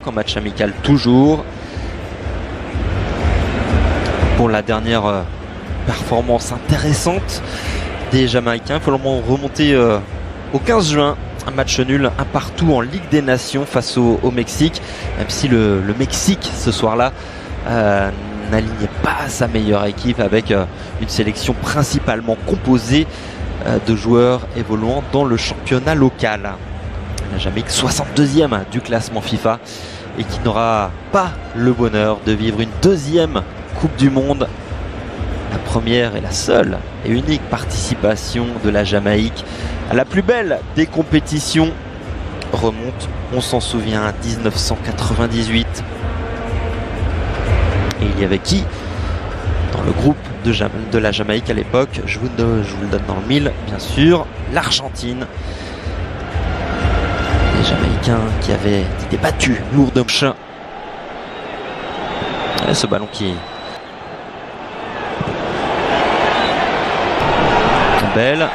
En match amical toujours. Pour la dernière performance intéressante des Jamaïcains, il faut remonter au 15 juin. Un match nul, un partout en Ligue des Nations face au Mexique. Même si le Mexique ce soir-là n'alignait pas sa meilleure équipe avec une sélection principalement composée de joueurs évoluant dans le championnat local. La Jamaïque 62e du classement FIFA et qui n'aura pas le bonheur de vivre une deuxième Coupe du Monde. La première et la seule et unique participation de la Jamaïque à la plus belle des compétitions remonte, on s'en souvient, à 1998. Et il y avait qui dans le groupe de la Jamaïque à l'époque? Je vous le donne dans le mille, bien sûr. L'Argentine. Les Jamaïcains qui avaient été battus lourdement. Et ce ballon qui est belle.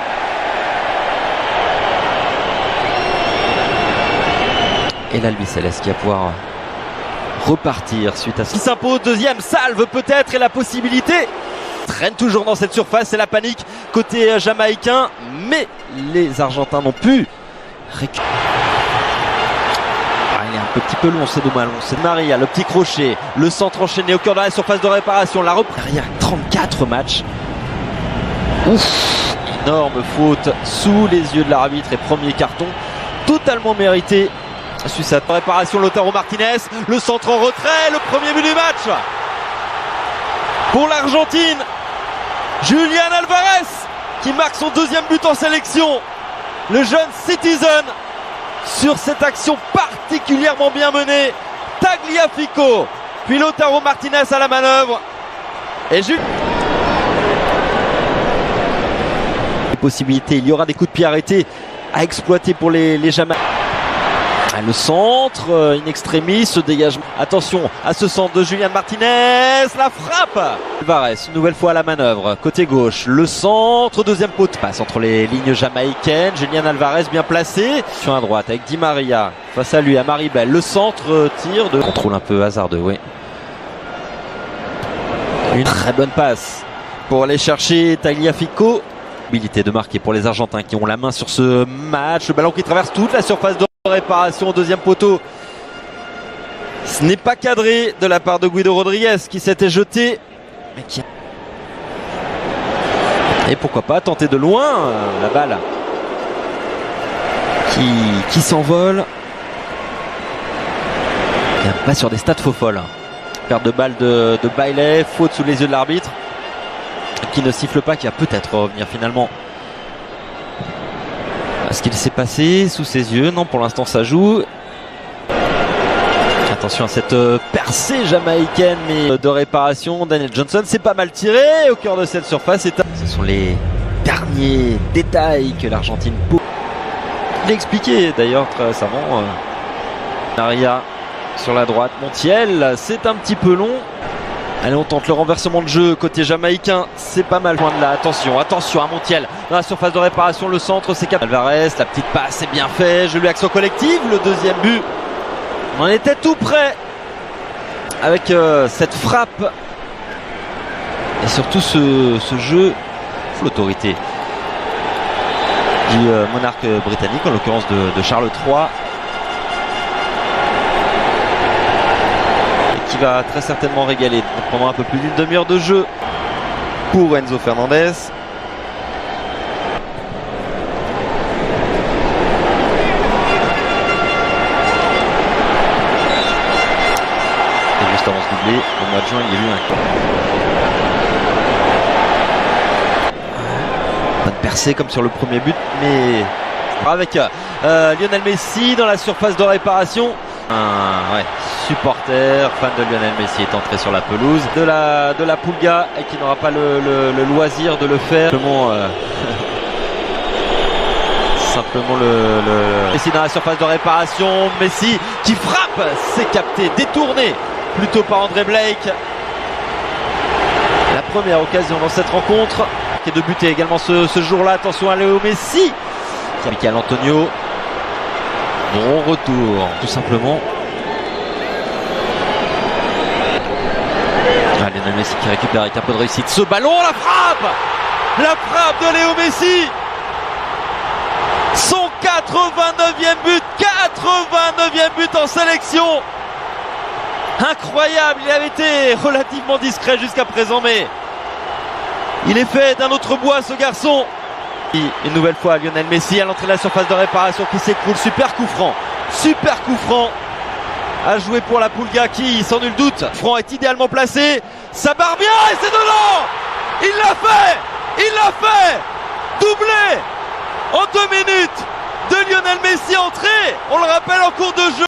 Et l'Albi Céleste qui va pouvoir repartir suite à ce qui s'impose. Deuxième salve peut-être et la possibilité traîne toujours dans cette surface. C'est la panique côté jamaïcain, mais les Argentins n'ont pu récupérer. Il est un petit peu long, c'est dommage. C'est Maria, le petit crochet, le centre enchaîné au cœur de la surface de réparation. La reprise. Il y a 34 matchs. Ouf, énorme faute sous les yeux de l'arbitre et premier carton totalement mérité. Suisse à réparation, Lautaro Martinez, le centre en retrait, le premier but du match pour l'Argentine. Julián Álvarez qui marque son deuxième but en sélection. Le jeune Citizen sur cette action particulièrement bien menée. Tagliafico, puis Lautaro Martinez à la manœuvre. Et possibilités, il y aura des coups de pied arrêtés à exploiter pour les Jamaïcains. Le centre, in extremis, ce dégagement. Attention à ce centre de Julián Martinez, la frappe. Álvarez, une nouvelle fois à la manœuvre, côté gauche, le centre, deuxième poteau. Passe entre les lignes jamaïcaines, Julián Álvarez bien placé. Sur à droite avec Di Maria, face à lui, à Maribel, le centre, tir de... Contrôle un peu hasardeux, oui. Une très bonne passe pour aller chercher Tagliafico. Habilité de marquer pour les Argentins qui ont la main sur ce match. Le ballon qui traverse toute la surface de réparation au deuxième poteau. Ce n'est pas cadré de la part de Guido Rodriguez qui s'était jeté. Mais qui... Et pourquoi pas tenter de loin la balle qui s'envole. Pas sur des stats faux folles. Perte de balle de Bailey, faute sous les yeux de l'arbitre. Qui ne siffle pas, qui va peut-être revenir finalement. Ce qu'il s'est passé sous ses yeux, non, pour l'instant ça joue. Attention à cette percée jamaïcaine mais de réparation. Daniel Johnson, c'est pas mal tiré au cœur de cette surface. Ce sont les derniers détails que l'Argentine peut. Il l'a expliqué d'ailleurs très récemment. Maria sur la droite, Montiel, c'est un petit peu long. Allez, on tente le renversement de jeu côté jamaïcain, c'est pas mal loin de là. Attention à Montiel dans la surface de réparation, le centre c'est Álvarez, la petite passe c'est bien fait, je lui action collective, le deuxième but. On en était tout près avec cette frappe et surtout ce jeu, l'autorité du monarque britannique, en l'occurrence de Charles III. Qui va très certainement régaler pendant un peu plus d'une demi-heure de jeu pour Enzo Fernandez. Et juste avant ce doublé, au mois de juin, il y a eu un pas de percée comme sur le premier but, mais avec Lionel Messi dans la surface de réparation. Ouais, supporter, fan de Lionel Messi est entré sur la pelouse de la Pulga et qui n'aura pas le loisir de le faire. Simplement Messi dans la surface de réparation. Messi qui frappe, c'est capté, détourné plutôt par André Blake. La première occasion dans cette rencontre qui est de buter également ce jour-là. Attention à Léo Messi. Michael Antonio. Bon retour, tout simplement. Messi qui récupère avec un peu de réussite ce ballon, la frappe de Léo Messi, son 89e but, 89e but en sélection. Incroyable, il avait été relativement discret jusqu'à présent, mais il est fait d'un autre bois ce garçon. Une nouvelle fois Lionel Messi à l'entrée de la surface de réparation qui s'écroule, super coup franc à jouer pour la Pulga qui, sans nul doute, Franc est idéalement placé, ça barre bien et c'est dedans. Il l'a fait, doublé en 2 minutes de Lionel Messi, entré, on le rappelle, en cours de jeu.